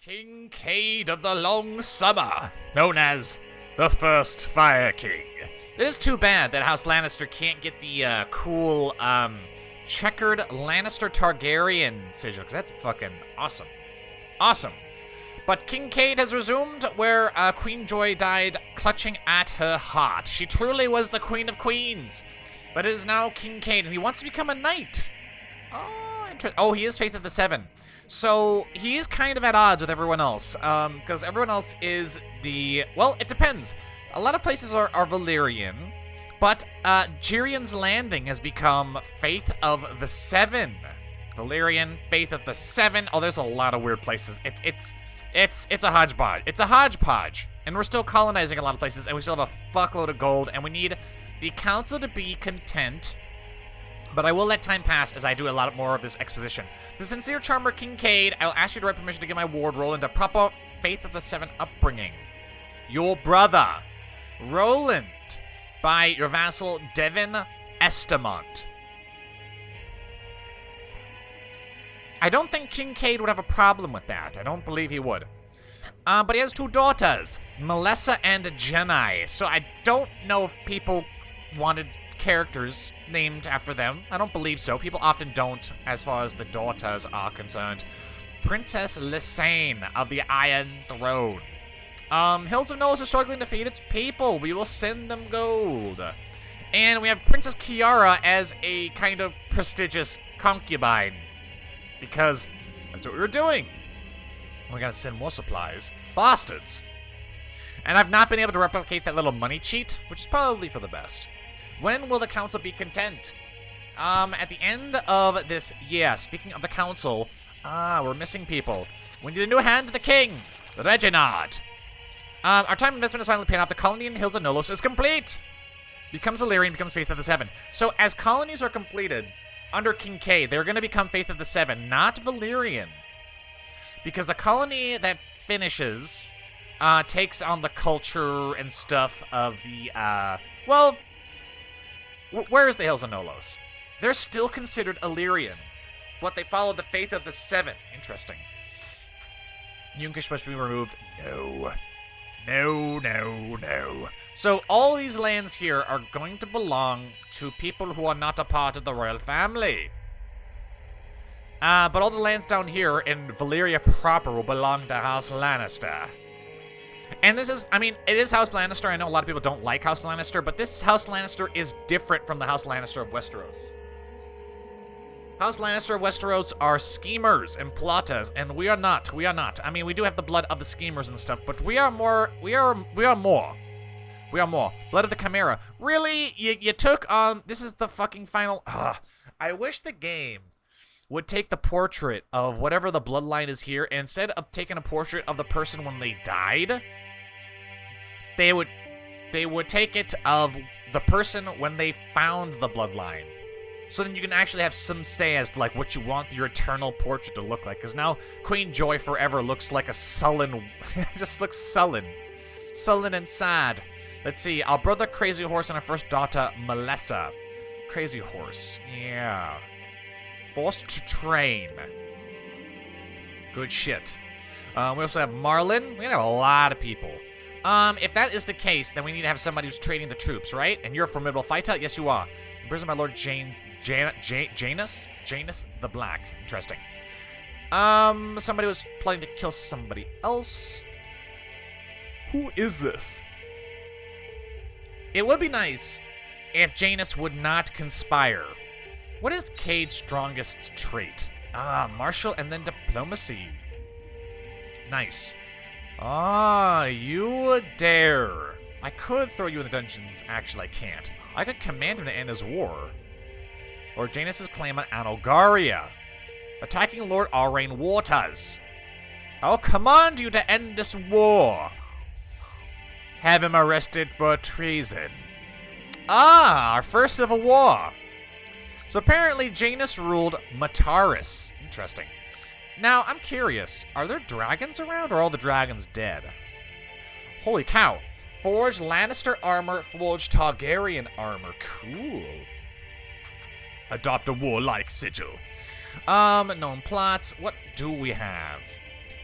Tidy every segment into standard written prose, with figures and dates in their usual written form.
Kincaid of the Long Summer, known as the First Fire King. It is too bad that House Lannister can't get the cool checkered Lannister Targaryen sigil, because that's fucking awesome. Awesome. But Kincaid has resumed where Queen Joy died clutching at her heart. She truly was the Queen of Queens. But it is now Kincaid, and he wants to become a knight. Oh, he is Faith of the Seven. So, he's kind of at odds with everyone else, because everyone else is the... Well, it depends. A lot of places are valyrian, but Gerion's Landing has become Faith of the Seven. Valyrian, Faith of the Seven. Oh, there's a lot of weird places. It's a hodgepodge. It's a hodgepodge. And we're still colonizing a lot of places, and we still have a fuckload of gold, and we need the council to be content. But I will let time pass as I do a lot more of this exposition. The sincere charmer Kincaid, I'll ask you to write permission to get my ward roll into proper Faith of the Seven upbringing. Your brother, Roland, by your vassal Devin Estamont. I don't think Kincaid would have a problem with that. I don't believe he would. But he has two daughters, Melissa and Jenai. So I don't know if people wanted characters named after them. I don't believe so. People often don't, as far as the daughters are concerned. Princess Lysane of the Iron Throne. Hills of Knowles is struggling to feed its people. We will send them gold. And we have Princess Kiara as a kind of prestigious concubine. Because that's what we were doing. We gotta send more supplies. Bastards. And I've not been able to replicate that little money cheat, which is probably for the best. When will the council be content? At the end of this, yeah, speaking of the council, we're missing people. We need a new hand to the king, Reginald. Our time investment is finally paying off. The colony in Hills of Nolos is complete. Becomes Valyrian, becomes Faith of the Seven. So as colonies are completed under Kincaid, they're going to become Faith of the Seven, not Valyrian. Because the colony that finishes takes on the culture and stuff of the, well... Where is the Hills of Nolos? They're still considered Illyrian, but they follow the Faith of the Seven. Interesting. Yunkish must be removed. No. No, no, no. So all these lands here are going to belong to people who are not a part of the royal family. But all the lands down here in Valyria proper will belong to House Lannister. And this is, I mean, it is House Lannister. I know a lot of people don't like House Lannister, but this House Lannister is different from the House Lannister of Westeros. House Lannister of Westeros are schemers and plotters, and we are not. We are not. I mean, we do have the blood of the schemers and stuff, but we are more. We are more. We are more. Blood of the Chimera. Really? You took on... This is the fucking final... I wish the game would take the portrait of whatever the bloodline is here, and instead of taking a portrait of the person when they died, they would take it of the person when they found the bloodline. So then you can actually have some say as to like what you want your eternal portrait to look like. Because now Queen Joy forever looks like a sullen, just looks sullen. Sullen and sad. Let's see, our brother Crazy Horse and our first daughter Melissa. Crazy Horse, yeah. Forced to train. Good shit. We also have Marlin. We have a lot of people. If that is the case, then we need to have somebody who's training the troops, right? And you're a formidable fighter? Yes, you are. Imprisoned by Lord Janus the Black. Interesting. Somebody was planning to kill somebody else. Who is this? It would be nice if Janus would not conspire. What is Cade's strongest trait? Martial and then diplomacy. Nice. You dare. I could throw you in the dungeons. Actually, I can't. I could command him to end his war. Lord Janus' claim on Anogaria. Attacking Lord Arrayn Waters. I'll command you to end this war. Have him arrested for treason. Our first civil war. So apparently Janus ruled Mataris. Interesting. Now, I'm curious. Are there dragons around or are all the dragons dead? Holy cow. Forged Lannister armor, forged Targaryen armor. Cool. Adopt a warlike sigil. Known plots. What do we have?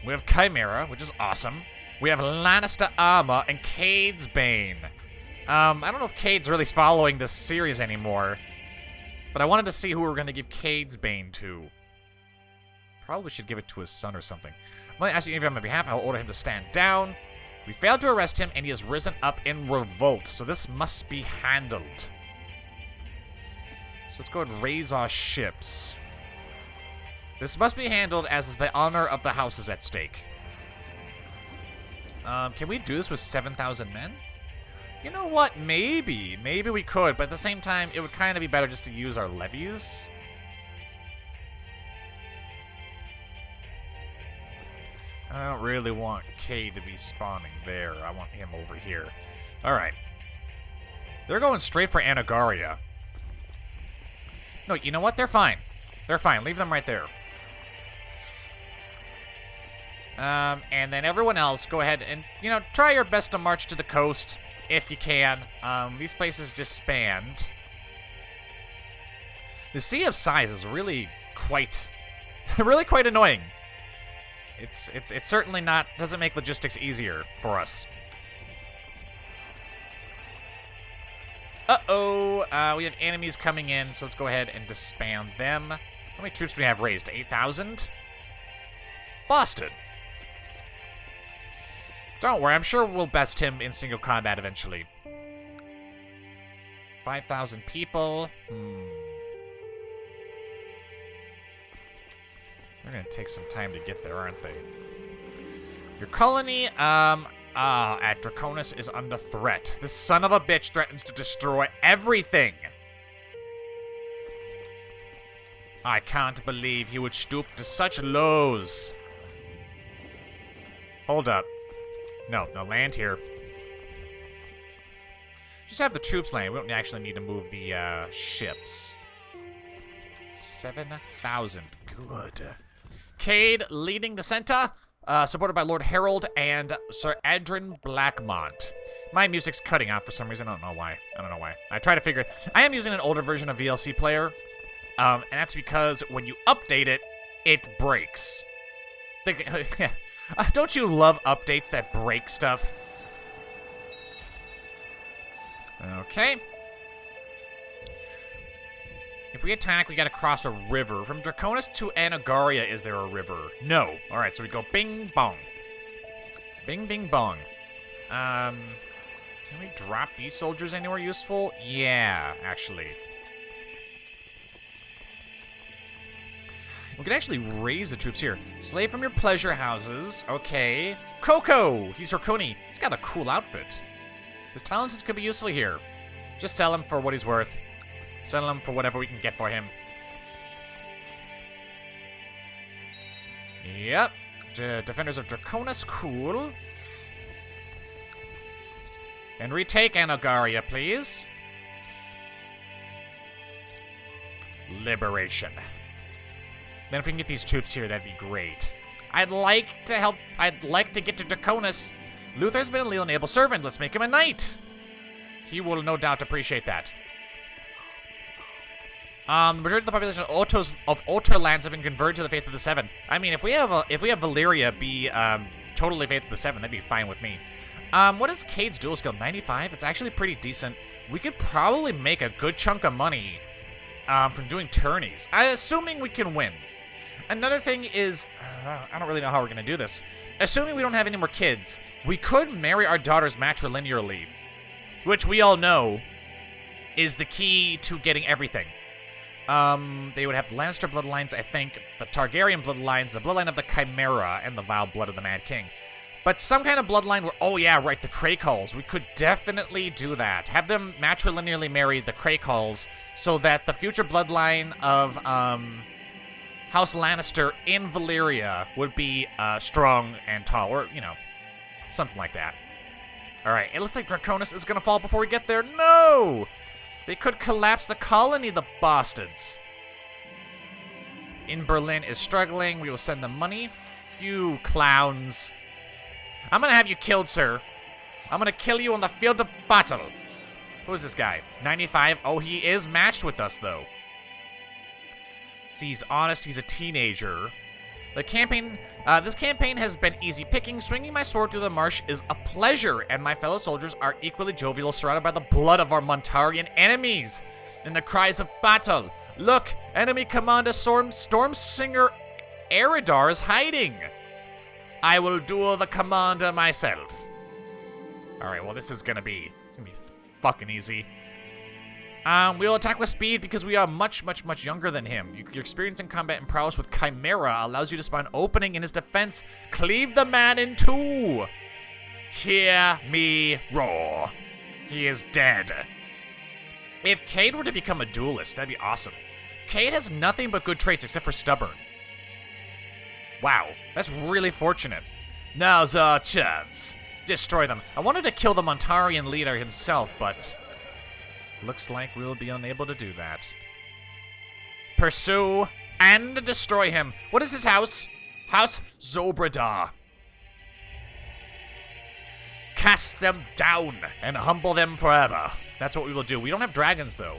We have Chimera, which is awesome. We have Lannister Armor and Cade's Bane. I don't know if Cade's really following this series anymore, but I wanted to see who we were going to give Cade's Bane to. Probably should give it to his son or something. I'm going to ask you on my behalf. I'll order him to stand down. We failed to arrest him, and he has risen up in revolt, so this must be handled. So let's go and raise our ships. This must be handled as the honor of the house is at stake. Can we do this with 7,000 men? You know what? Maybe. Maybe we could, but at the same time, it would kind of be better just to use our levies. I don't really want Cade to be spawning there. I want him over here. Alright. They're going straight for Anagaria. No, you know what? They're fine. They're fine. Leave them right there. And then everyone else, go ahead and, you know, try your best to march to the coast if you can. These places disband. The Sea of Sighs is really quite annoying. It's certainly not, doesn't make logistics easier for us. Uh-oh, we have enemies coming in, so let's go ahead and disband them. How many troops do we have raised? 8,000? Boston. Don't worry, I'm sure we'll best him in single combat eventually. 5,000 people. They're gonna take some time to get there, aren't they? Your colony, at Draconis is under threat. This son of a bitch threatens to destroy everything. I can't believe he would stoop to such lows. Hold up. No, land here. Just have the troops land. We don't actually need to move the ships. 7,000. Good. Cade leading the center, supported by Lord Harold and Sir Adrian Blackmont. My music's cutting out for some reason. I don't know why. I try to figure it. I am using an older version of VLC Player, and that's because when you update it, it breaks. Don't you love updates that break stuff? Okay. If we attack, we gotta cross a river. From Draconis to Anagaria, is there a river? No. Alright, so we go bing bong. Bing bing bong. Can we drop these soldiers anywhere useful? Yeah, actually. We can actually raise the troops here. Slave from your pleasure houses. Okay. Coco! He's Harkoni. He's got a cool outfit. His talents could be useful here. Just sell him for what he's worth. Sell him for whatever we can get for him. Yep. Defenders of Draconis. Cool. And retake Anagaria, please. Liberation. Then if we can get these troops here, that'd be great. I'd like to get to Draconis. Luther's been a leal and able servant. Let's make him a knight. He will no doubt appreciate that. The majority of the population of Otter lands have been converted to the Faith of the Seven. I mean, if we have Valyria be totally Faith of the Seven, that'd be fine with me. What is Cade's dual skill? 95? It's actually pretty decent. We could probably make a good chunk of money from doing tourneys. Assuming we can win. Another thing is, I don't really know how we're going to do this. Assuming we don't have any more kids, we could marry our daughters matrilinearly, which we all know is the key to getting everything. They would have the Lannister bloodlines, I think, the Targaryen bloodlines, the bloodline of the Chimera, and the vile blood of the Mad King. But some kind of bloodline where, oh yeah, right, the Craycalls. We could definitely do that. Have them matrilinearly marry the Craycalls so that the future bloodline of, House Lannister in Valyria would be strong and tall, or, you know, something like that. Alright, it looks like Draconis is going to fall before we get there. No! They could collapse the colony, the bastards. In Berlin is struggling. We will send them money. You clowns. I'm going to have you killed, sir. I'm going to kill you on the field of battle. Who is this guy? 95? Oh, he is matched with us, though. See, he's honest. He's a teenager. The campaign This campaign has been easy picking. Swinging my sword through the marsh is a pleasure, and my fellow soldiers are equally jovial, surrounded by the blood of our Montarian enemies and the cries of battle. Look, enemy commander Stormsinger Eridar is hiding. I will duel the commander myself. Alright, well this is gonna be fucking easy. We will attack with speed because we are much younger than him. Your experience in combat and prowess with Chimera allows you to spot an opening in his defense. Cleave the man in two. Hear me roar. He is dead. If Cade were to become a duelist, that'd be awesome. Cade has nothing but good traits except for stubborn. Wow, that's really fortunate. Now's our chance. Destroy them. I wanted to kill the Montarian leader himself, but looks like we'll be unable to do that. Pursue and destroy him. What is his house? House Zobradar. Cast them down and humble them forever. That's what we will do. We don't have dragons, though.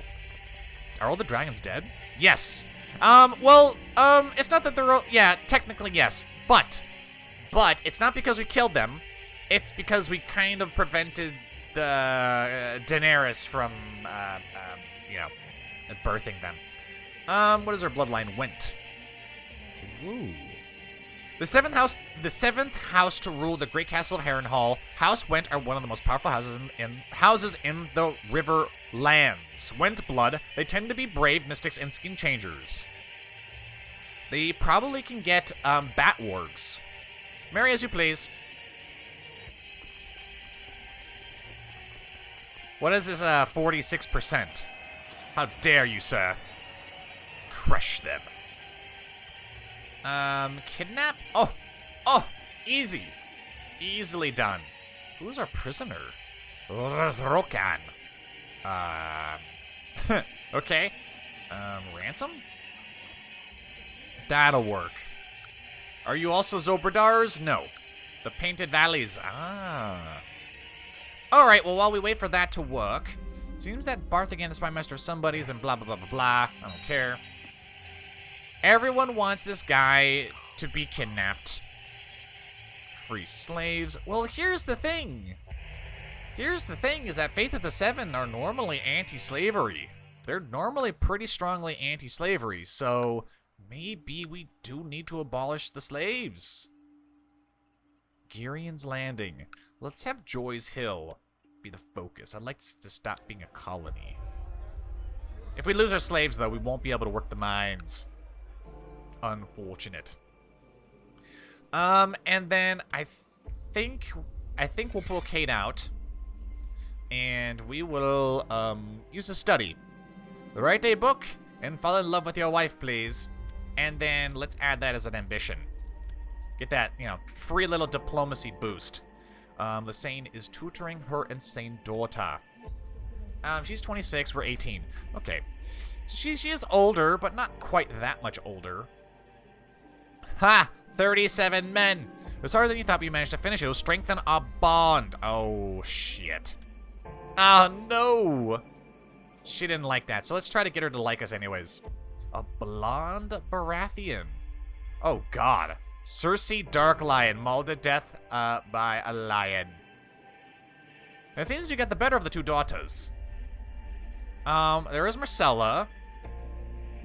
Are all the dragons dead? Yes. It's not that they're all... Yeah, technically, yes. But it's not because we killed them. It's because we kind of prevented the Daenerys from, birthing them. What is our bloodline? Went. Ooh. The seventh house to rule the great castle of Harrenhal, House Went, are one of the most powerful houses in the River Lands. Went blood, they tend to be brave mystics and skin changers. They probably can get bat wargs. Marry as you please. What is this 46%? How dare you, sir? Crush them. Kidnap? Oh, easy. Easily done. Who's our prisoner? Rokan. Okay. Ransom? That'll work. Are you also Zobradars? No. The Painted Valleys. Alright, well, while we wait for that to work, seems that Barth again, the spy master of somebody's and blah, blah, blah, blah, blah. I don't care. Everyone wants this guy to be kidnapped. Free slaves. Well, here's the thing. Here's the thing is that Faith of the Seven are normally anti-slavery. They're normally pretty strongly anti-slavery, so maybe we do need to abolish the slaves. Gerion's Landing. Let's have Joy's Hill be the focus. I'd like to stop being a colony. If we lose our slaves, though, we won't be able to work the mines. Unfortunate. And then I think we'll pull Cade out, and we will use a study. Write a book and fall in love with your wife, please. And then let's add that as an ambition. Get that, free little diplomacy boost. Lysane is tutoring her insane daughter. She's 26, we're 18. Okay. So she is older, but not quite that much older. Ha! 37 men! It was harder than you thought, but you managed to finish it. It will strengthen our bond. Oh, shit. Oh, no! She didn't like that, so let's try to get her to like us anyways. A blonde Baratheon. Oh, God. Cersei Dark Lion, mauled to death by a lion. It seems you got the better of the two daughters. There is Marcella.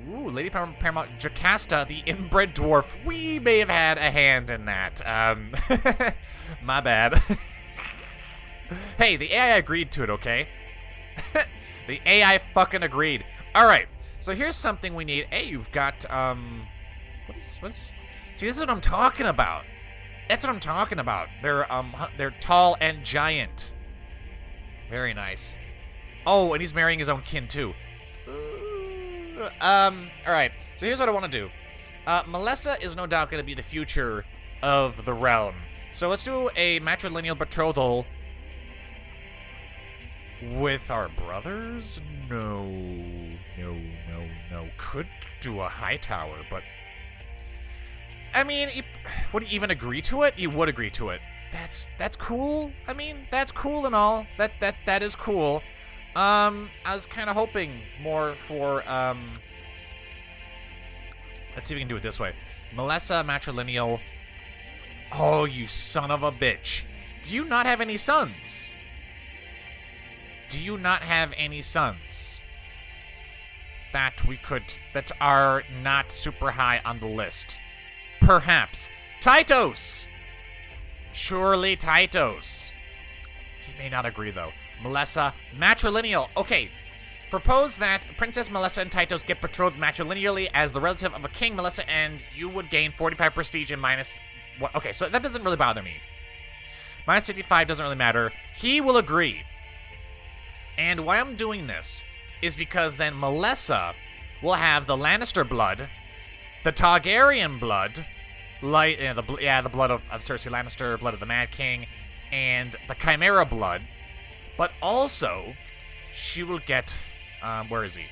Ooh, Lady Paramount Jocasta, the inbred dwarf. We may have had a hand in that. My bad. Hey, the AI agreed to it, okay? The AI fucking agreed. Alright, so here's something we need. Hey, you've got, what is... See, this is what I'm talking about. That's what I'm talking about. They're tall and giant. Very nice. Oh, and he's marrying his own kin, too. Alright, so here's what I want to do. Melissa is no doubt going to be the future of the realm. So let's do a matrilineal betrothal with our brothers? No. Could do a high tower, but... I mean, would he even agree to it? He would agree to it. That's cool. I mean, that's cool and all. That is cool. I was kind of hoping more for, let's see if we can do it this way. Melissa, matrilineal, Oh, you son of a bitch. Do you not have any sons? Do you not have any sons that are not super high on the list? Perhaps. Titos! Surely Titos. He may not agree, though. Melissa, matrilineal. Okay. Propose that Princess Melissa and Titos get betrothed matrilineally as the relative of a king, Melissa, and you would gain 45 prestige and minus... What? Okay, so that doesn't really bother me. Minus 55 doesn't really matter. He will agree. And why I'm doing this is because then Melissa will have the Lannister blood, the Targaryen blood, the blood of Cersei Lannister, blood of the Mad King, and the Chimera blood, but also she will get... where is he?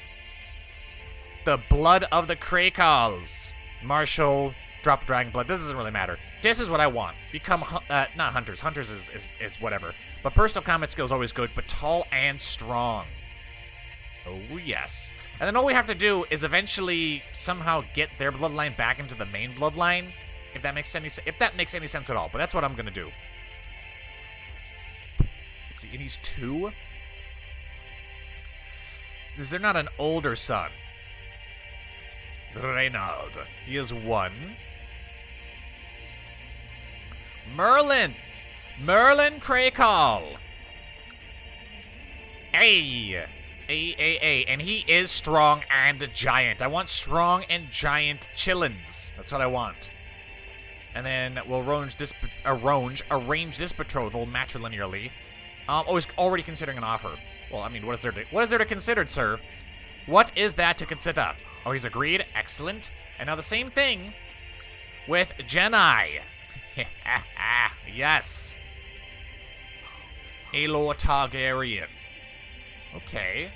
The blood of the Krakals. Marshall, drop dragon blood. This doesn't really matter. This is what I want. Become, not hunters. Hunters is whatever. But personal combat skill is always good, but tall and strong. Oh, yes. And then all we have to do is eventually somehow get their bloodline back into the main bloodline. If that makes any sense at all. But that's what I'm going to do. Let's see. And he's 2? Is there not an older son? Reynald. He is 1. Merlin Krakal. Ay. And he is strong and giant. I want strong and giant chillins. That's what I want. And then we'll arrange this betrothal matrilinearly. Already considering an offer. Well, I mean, what is there to consider, sir? What is that to consider? Oh, he's agreed. Excellent. And now the same thing with Jedi. Yes. Aelor Targaryen. Okay.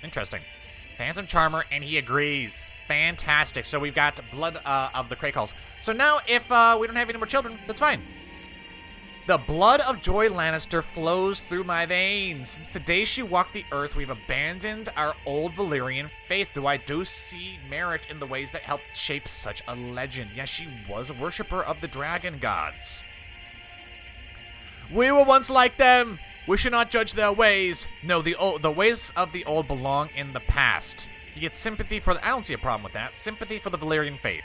Interesting. Handsome charmer, and he agrees. Fantastic. So we've got blood of the Krakals. So now, if we don't have any more children, that's fine. The blood of Joy Lannister flows through my veins. Since the day she walked the earth, we've abandoned our old Valyrian faith, though I do see merit in the ways that helped shape such a legend. Yes, she was a worshiper of the dragon gods. We were once like them. We should not judge their ways. No, the ways of the old belong in the past. You get sympathy for I don't see a problem with that. Sympathy for the Valyrian faith.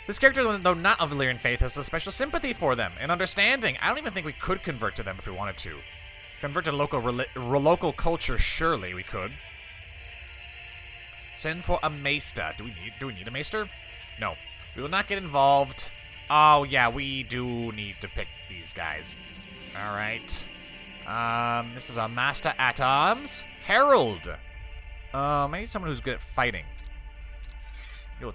This character, though not of Valyrian faith, has a special sympathy for them and understanding. I don't even think we could convert to them if we wanted to. Convert to local culture, surely we could. Send for a maester. Do we need a maester? No. We will not get involved. Oh, yeah, we do need to pick these guys. Alright. This is our master at arms. Herald. I need someone who's good at fighting. You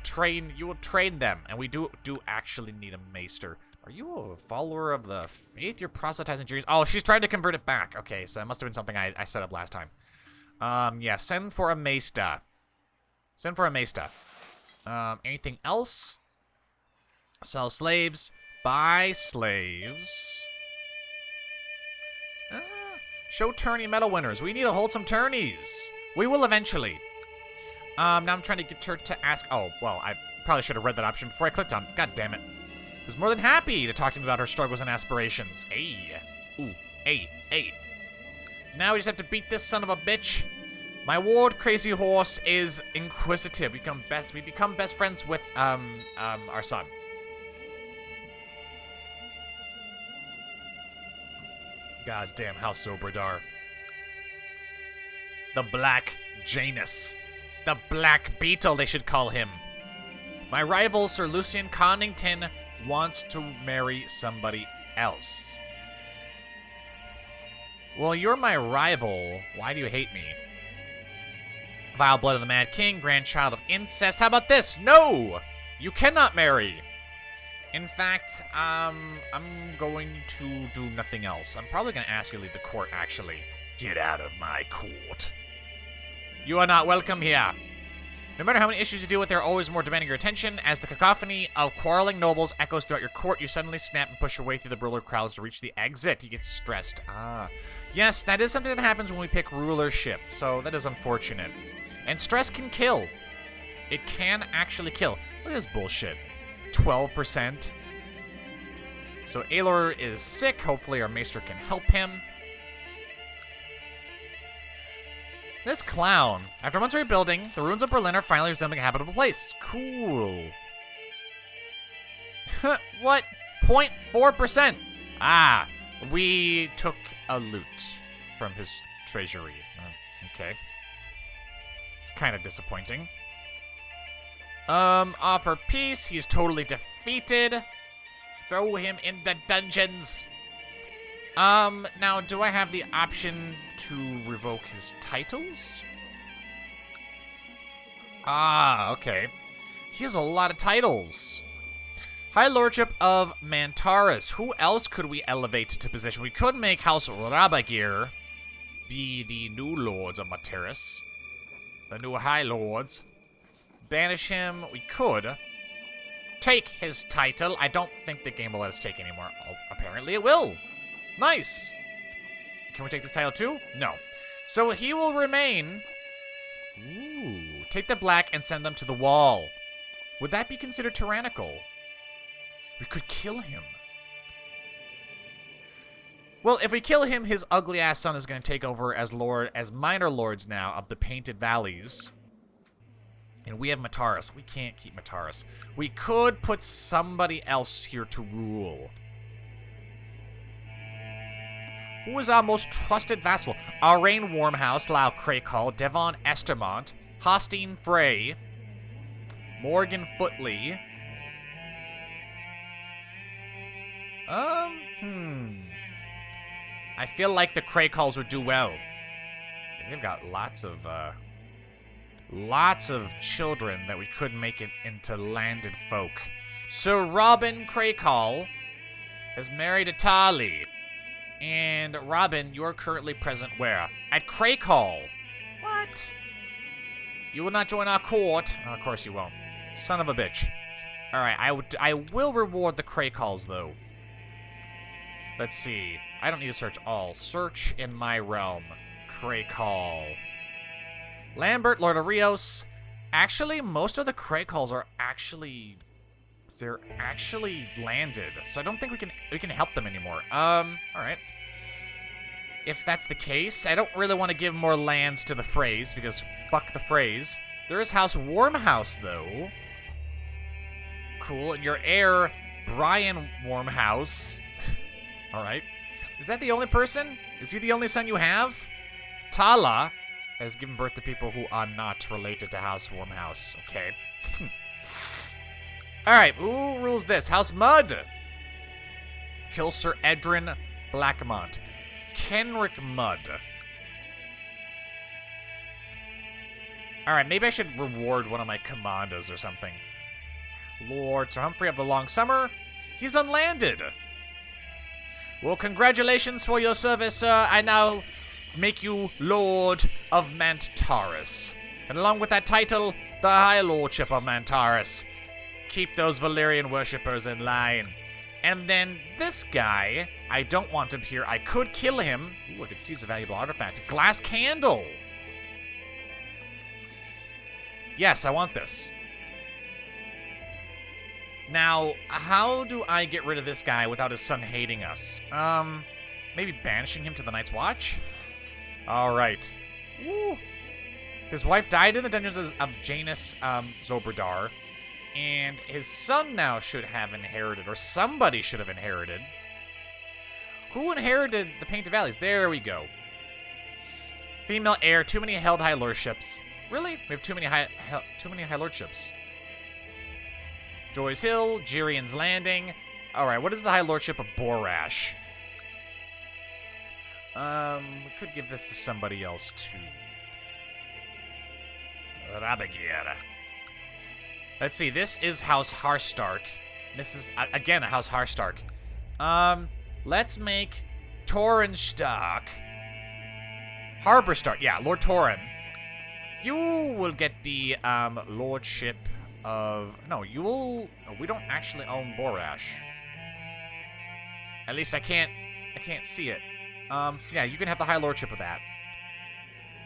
will train them, and we do actually need a maester. Are you a follower of the faith? You're proselytizing Jews. Oh, she's trying to convert it back. Okay, so that must have been something I set up last time. Yeah, send for a maester. Send for a maester. Anything else? Sell slaves. Buy slaves. Show tourney medal winners. We need to hold some tourneys. We will eventually. Now I'm trying to get her to ask... Oh, well, I probably should have read that option before I clicked on it. God damn it. I was more than happy to talk to me about her struggles and aspirations. Hey. Ooh. Hey. Now we just have to beat this son of a bitch. My ward, Crazy Horse, is inquisitive. We become best friends with, our son. God damn, how Sobradar. The Black Janus. The Black Beetle, they should call him. My rival, Sir Lucian Connington, wants to marry somebody else. Well, you're my rival. Why do you hate me? Vile blood of the Mad King, grandchild of incest. How about this? No! You cannot marry. In fact, I'm going to do nothing else. I'm probably going to ask you to leave the court, actually. Get out of my court. You are not welcome here. No matter how many issues you deal with, they're always more demanding your attention. As the cacophony of quarreling nobles echoes throughout your court, you suddenly snap and push your way through the ruler crowds to reach the exit. He gets stressed. Yes, that is something that happens when we pick rulership, so that is unfortunate. And stress can kill. It can actually kill. Look at this bullshit. 12%. So Aelor is sick. Hopefully our maester can help him. This clown. After months of rebuilding, the ruins of Berlin are finally resembling a habitable place. Cool. What? 0.4%. Ah, we took a loot from his treasury. Okay. It's kind of disappointing. Offer peace. He's totally defeated. Throw him in the dungeons. Now, do I have the option to revoke his titles? Ah, okay. He has a lot of titles. High Lordship of Mantaris. Who else could we elevate to position? We could make House Rabagir be the new Lords of Mantaris. The new High Lords. Banish him. We could take his title. I don't think the game will let us take anymore. Oh, apparently it will. Nice. Can we take this title too? No. So he will remain. Ooh. Take the black and send them to the wall. Would that be considered tyrannical? We could kill him. Well, if we kill him, his ugly ass son is going to take over as minor lords now of the Painted Valleys. And we have Mataris. We can't keep Mataris. We could put somebody else here to rule. Who is our most trusted vassal? Arain Warmhouse, Lau Crakehall, Devon Estermont, Hostine Frey, Morgan Footley. I feel like the Crakehalls would do well. They've got lots of children that we could make it into landed folk. Sir Robin Crakehall is married to Tali. And Robin, you are currently present where? At Crakehall. What? You will not join our court. Oh, of course you won't. Son of a bitch. Alright, I will reward the Crakehalls, though. Let's see. I don't need to search all. Search in my realm. Crakehall. Lambert, Lord of Rios. Actually, most of the Crakehalls are actually... They're actually landed. So I don't think we can help them anymore. Alright. If that's the case, I don't really want to give more lands to the Freys, because fuck the Freys. There is House Warmhouse, though. Cool. And your heir, Brian Warmhouse. Alright. Is that the only person? Is he the only son you have? Tala has given birth to people who are not related to House Warmhouse. Okay. Alright, who rules this? House Mud. Kill Sir Edrin Blackmont. Kenrick Mud. Alright, maybe I should reward one of my commandos or something. Lord Sir Humphrey of the Long Summer. He's unlanded. Well, congratulations for your service, sir. I now make you Lord of Mantaris. And along with that title, the High Lordship of Mantaris. Keep those Valyrian worshippers in line. And then this guy, I don't want him here. I could kill him. Ooh, I could seize a valuable artifact. Glass candle. Yes, I want this. Now, how do I get rid of this guy without his son hating us? Maybe banishing him to the Night's Watch? Alright. Woo. His wife died in the dungeons of Janus Zobradar. And his son now should have inherited, or somebody should have inherited. Who inherited the Painted Valleys? There we go. Female heir, too many held high lordships. Really? We have too many high lordships. Joy's Hill, Gerion's Landing. Alright, what is the high lordship of Borash? We could give this to somebody else too. Rabagir. Let's see, this is House Harstark. This is, again, a House Harstark. Let's make Torrin Stark. Harbor Stark, yeah, Lord Torrin. You will get the, lordship of... No, you will... No, we don't actually own Borash. At least I can't see it. Yeah, you can have the high lordship of that.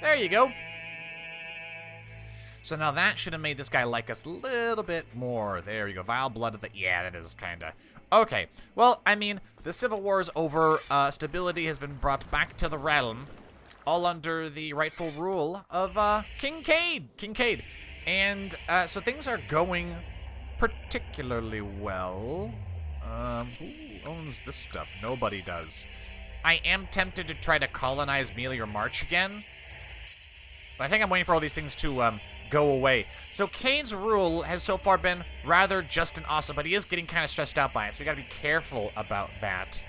There you go. So now that should have made this guy like us a little bit more. There you go. Vile blood of the... Yeah, that is kind of... Okay. Well, I mean, the Civil War is over. Stability has been brought back to the realm. All under the rightful rule of Kincaid. And so things are going particularly well. Who owns this stuff? Nobody does. I am tempted to try to colonize Mealy or March again. But I think I'm waiting for all these things to go away. So Cade's rule has so far been rather just and awesome, but he is getting kind of stressed out by it, so we gotta be careful about that.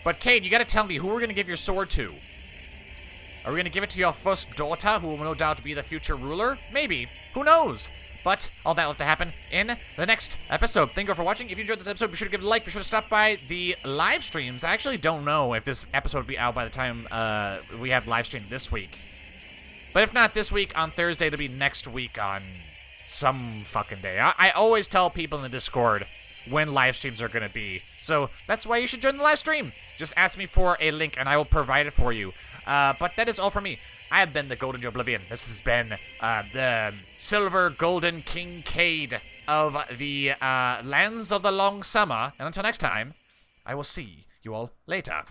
But Cade, you gotta tell me who we're gonna give your sword to. Are we gonna give it to your first daughter, who will no doubt be the future ruler? Maybe. Who knows? But all that will have to happen in the next episode. Thank you for watching. If you enjoyed this episode, be sure to give it a like. Be sure to stop by the live streams. I actually don't know if this episode will be out by the time we have live stream this week. But if not this week, on Thursday, it'll be next week on some fucking day. I always tell people in the Discord when live streams are going to be. So that's why you should join the live stream. Just ask me for a link, and I will provide it for you. But that is all for me. I have been the Golden Joeblivion. This has been the Silver Golden Kincaid of the Lands of the Long Summer. And until next time, I will see you all later.